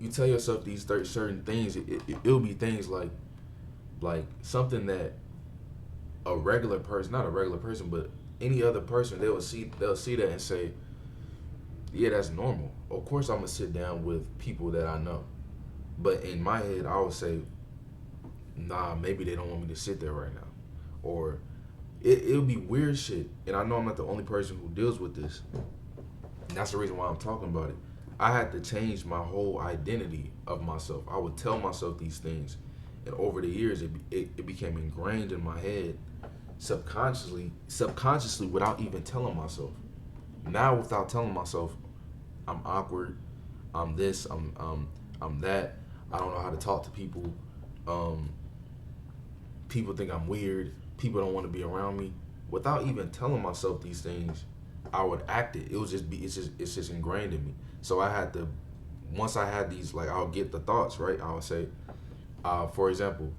you tell yourself these certain things, it'll be things like something that a regular person, not a regular person, but any other person, they'll see that and say, yeah, that's normal. Of course, I'm gonna sit down with people that I know, but in my head, I would say, nah, maybe they don't want me to sit there right now, or it'll be weird shit. And I know I'm not the only person who deals with this. And that's the reason why I'm talking about it. I had to change my whole identity of myself. I would tell myself these things, and over the years, it became ingrained in my head, subconsciously, without even telling myself. Now, without telling myself, I'm awkward. I'm this. I'm that. I don't know how to talk to people. Um, People think I'm weird. People don't want to be around me. Without even telling myself these things, I would act it. It would just be. It's just ingrained in me. So I had to. Once I had these, like, I'll get the thoughts right. I would say, for example,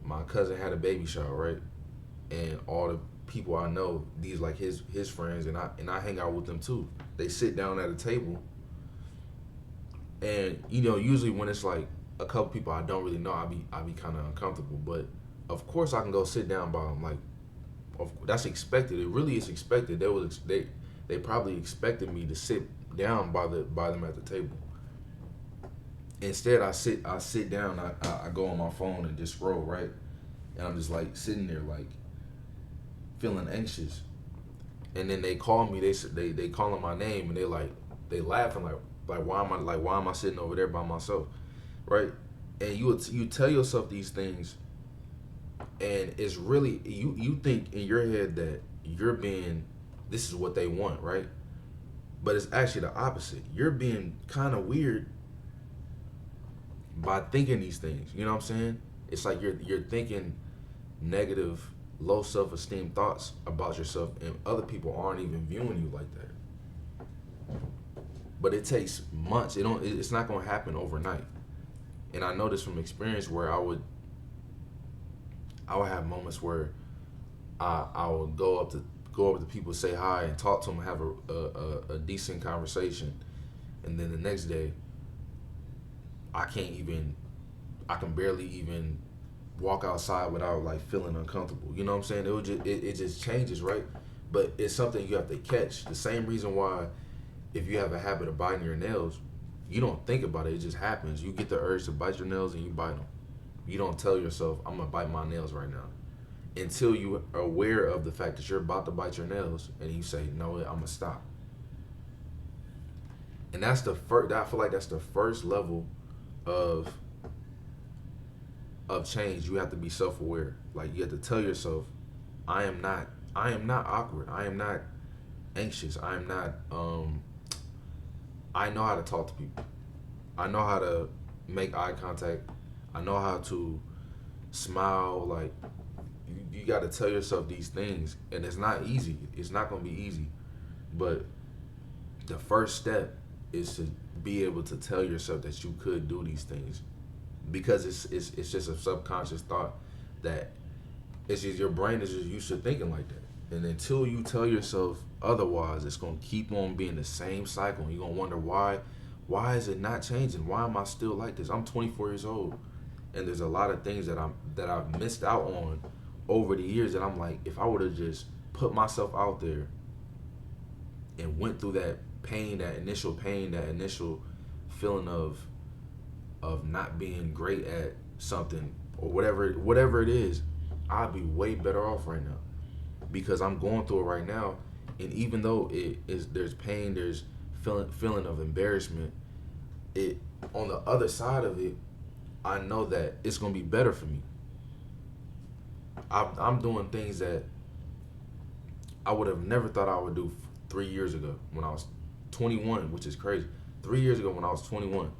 my cousin had a baby shower, right, and all the people I know, these like his friends, and I hang out with them too. They sit down at a table, and usually when it's like a couple people I don't really know, I be kind of uncomfortable. But of course I can go sit down by them. Like, that's expected. It really is expected. They probably expected me to sit down by them at the table. Instead, I sit down. I go on my phone and just scroll, right, and I'm just like sitting there like feeling anxious. And then they call me. They calling my name, and they laughing like why am I sitting over there by myself, right? And you tell yourself these things, and it's really you think in your head that you're being, this is what they want, right? But it's actually the opposite. You're being kind of weird by thinking these things. You know what I'm saying? It's like you're thinking negative, low self-esteem thoughts about yourself, and other people aren't even viewing you like that. But it takes months. It's not gonna happen overnight. And I know this from experience where I would have moments where I would go up to people, say hi, and talk to them, have a decent conversation, and then the next day I can barely even walk outside without like feeling uncomfortable. You know what I'm saying? It just changes, right? But it's something you have to catch. The same reason why, if you have a habit of biting your nails, you don't think about it. It just happens. You get the urge to bite your nails and you bite them. You don't tell yourself, I'm gonna bite my nails right now, until you are aware of the fact that you're about to bite your nails, and you say, no, I'm gonna stop. And that's the first. I feel like that's the first level of change. You have to be self-aware. Like, you have to tell yourself, I am not awkward. I am not anxious. I am not I know how to talk to people. I know how to make eye contact. I know how to smile. Like, you got to tell yourself these things, and it's not easy. It's not going to be easy, but the first step is to be able to tell yourself that you could do these things, because it's just a subconscious thought that it's just your brain is just used to thinking like that. And until you tell yourself otherwise, it's gonna keep on being the same cycle. You're gonna wonder why is it not changing? Why am I still like this? I'm 24 years old, and there's a lot of things that I've missed out on over the years that I'm like, if I would have just put myself out there and went through that pain, that initial feeling of not being great at something, or whatever it is, I'd be way better off right now, because I'm going through it right now. And even though there's pain, there's feeling of embarrassment, it on the other side of it, I know that it's gonna be better for me. I'm doing things that I would have never thought I would do 3 years ago when I was 21, which is crazy. 3 years ago when I was 21,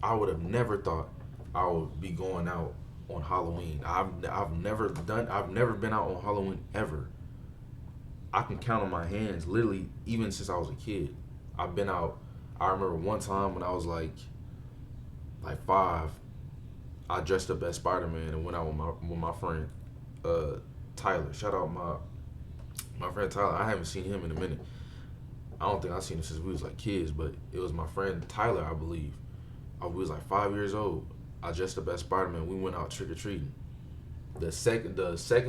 I would have never thought I would be going out on Halloween. I've never been out on Halloween ever. I can count on my hands, literally, even since I was a kid. I've been out. I remember one time when I was like 5, I dressed up as Spider-Man and went out with my friend Tyler. Shout out my friend Tyler. I haven't seen him in a minute. I don't think I've seen him since we was like kids, but it was my friend Tyler, I believe. I was like 5 years old. I dressed up as Spider-Man. We went out trick or treating. The second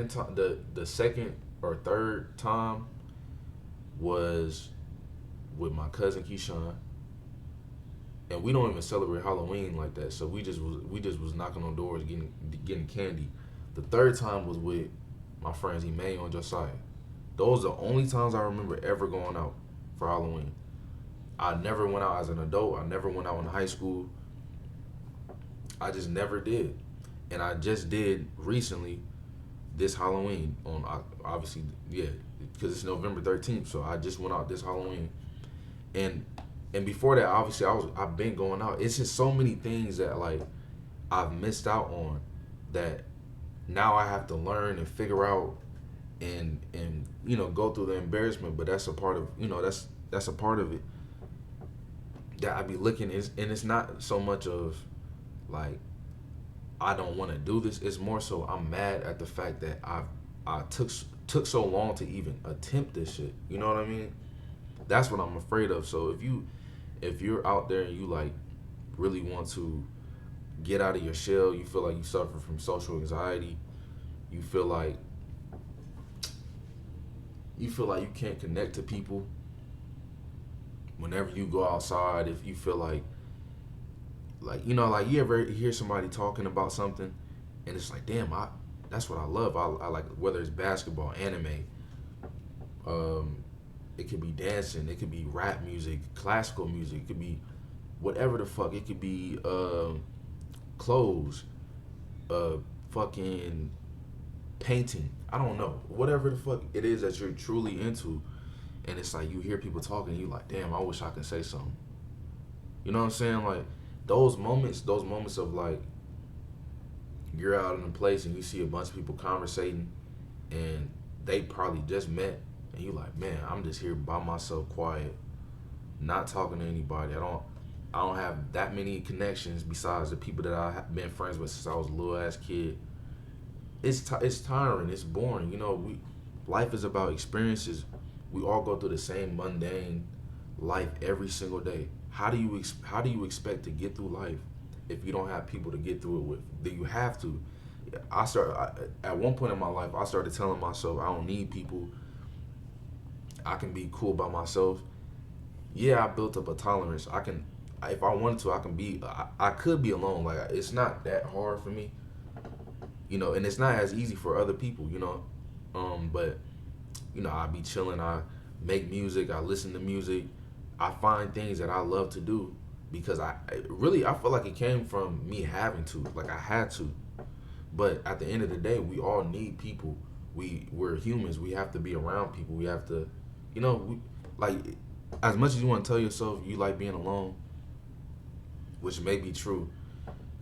time, the second or third time was with my cousin Keyshawn, and we don't even celebrate Halloween like that. So we just was knocking on doors, getting candy. The third time was with my friends Emmanuel and Josiah. Those are the only times I remember ever going out for Halloween. I never went out as an adult. I never went out in high school. I just never did. And I just did recently this Halloween on obviously, yeah, because it's November 13th. So I just went out this Halloween. And and before that, obviously I've been going out. It's just so many things that like I've missed out on that now I have to learn and figure out and go through the embarrassment. But that's a part of that's a part of it that I be looking is, and it's not so much of like I don't want to do this. It's more so I'm mad at the fact that I took so long to even attempt this shit. You know what I mean? That's what I'm afraid of. So if you're out there and you like really want to get out of your shell, you feel like you suffer from social anxiety, you feel like you can't connect to people whenever you go outside, if you feel like like you ever hear somebody talking about something and it's like, damn, that's what I love. I like, whether it's basketball, anime, it could be dancing, it could be rap music, classical music, it could be whatever the fuck, it could be clothes, fucking painting. I don't know. Whatever the fuck it is that you're truly into, and it's like you hear people talking, you like, damn, I wish I could say something. You know what I'm saying? Like those moments of like you're out in a place and you see a bunch of people conversating and they probably just met and you like, man, I'm just here by myself, quiet, not talking to anybody. I don't have that many connections besides the people that I've been friends with since I was a little ass kid. It's tiring. It's boring. Life is about experiences. We all go through the same mundane life every single day. How do you expect to get through life if you don't have people to get through it with? Do you have to? At one point in my life, I started telling myself I don't need people. I can be cool by myself. Yeah, I built up a tolerance. If I wanted to, I could be alone. Like, it's not that hard for me, and it's not as easy for other people. But I be chilling. I make music. I listen to music. I find things that I love to do because I feel like it came from me having to. Like, I had to. But at the end of the day, we all need people. We're humans. We have to be around people. We have to, like, as much as you want to tell yourself you like being alone, which may be true,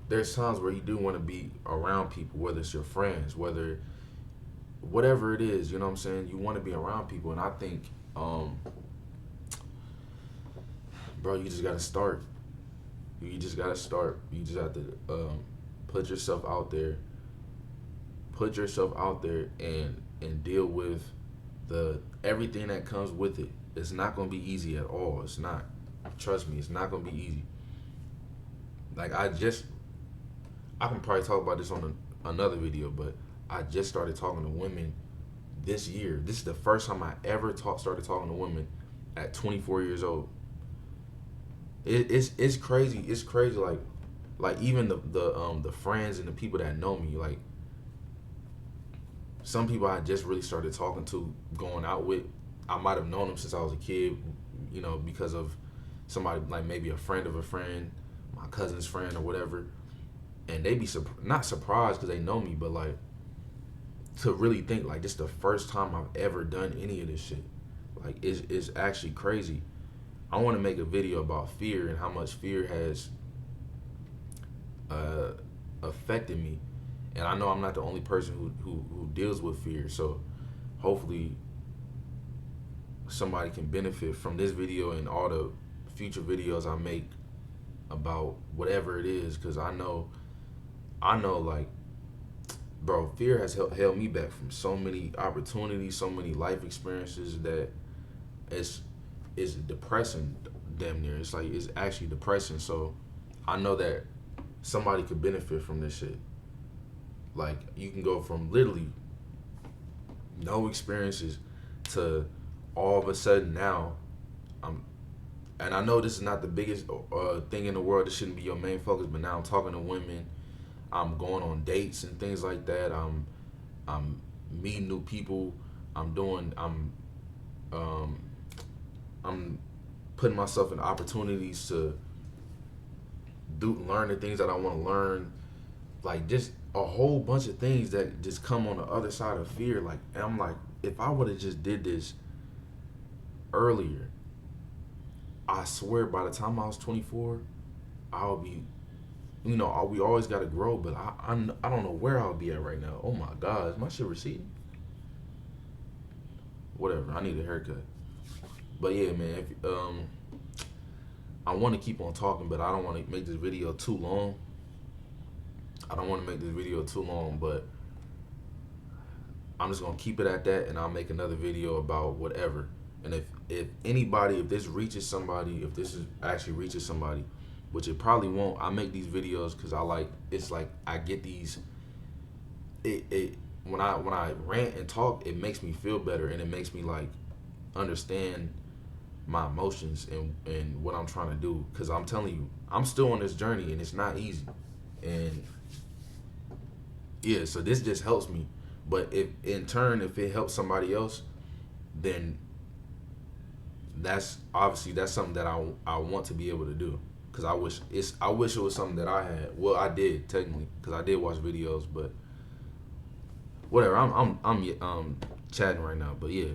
there's times where you do want to be around people, whether it's your friends, whatever it is, you know what I'm saying? You want to be around people. And I think, bro, you just got to start. You just got to start. You just have to put yourself out there. Put yourself out there and deal with everything that comes with it. It's not going to be easy at all. It's not. Trust me, it's not going to be easy. Like, I can probably talk about this on another video, but I just started talking to women this year. This is the first time I ever started talking to women at 24 years old. It's crazy. It's crazy. Like even the friends and the people that know me, like some people I just really started talking to, going out with. I might have known them since I was a kid, because of somebody, like maybe a friend of a friend, my cousin's friend or whatever. And they be not surprised because they know me, but like to really think like this is the first time I've ever done any of this shit. Like it's actually crazy. I want to make a video about fear and how much fear has affected me. And I know I'm not the only person who deals with fear. So hopefully somebody can benefit from this video and all the future videos I make about whatever it is, because I know like, bro, fear has held me back from so many opportunities, so many life experiences that it's depressing, damn near. It's like, it's actually depressing. So I know that somebody could benefit from this shit. Like you can go from literally no experiences to all of a sudden now I'm, and I know this is not the biggest thing in the world. This shouldn't be your main focus, but now I'm talking to women. I'm going on dates and things like that. I'm meeting new people. I'm doing. Um, I'm putting myself in opportunities to learn the things that I want to learn. Like just a whole bunch of things that just come on the other side of fear. Like, and I'm like, if I would have just did this earlier, I swear by the time I was 24, I would be, we always got to grow, but I don't know where I'll be at right now. Oh my God, is my shit receding? Whatever, I need a haircut. But yeah, man, I want to keep on talking, but I don't want to make this video too long. But I'm just gonna keep it at that, and I'll make another video about whatever. And if anybody, if this reaches somebody, if this is actually reaches somebody, which it probably won't, I make these videos because it's like I get these. It when I rant and talk, it makes me feel better, and it makes me like understand my emotions and what I'm trying to do. Because I'm telling you, I'm still on this journey, and it's not easy. And yeah, so this just helps me. But if in turn, if it helps somebody else, then that's something that I want to be able to do. Cause I wish it was something that I had. Well, I did technically, cause I did watch videos, but whatever. I'm chatting right now, but yeah.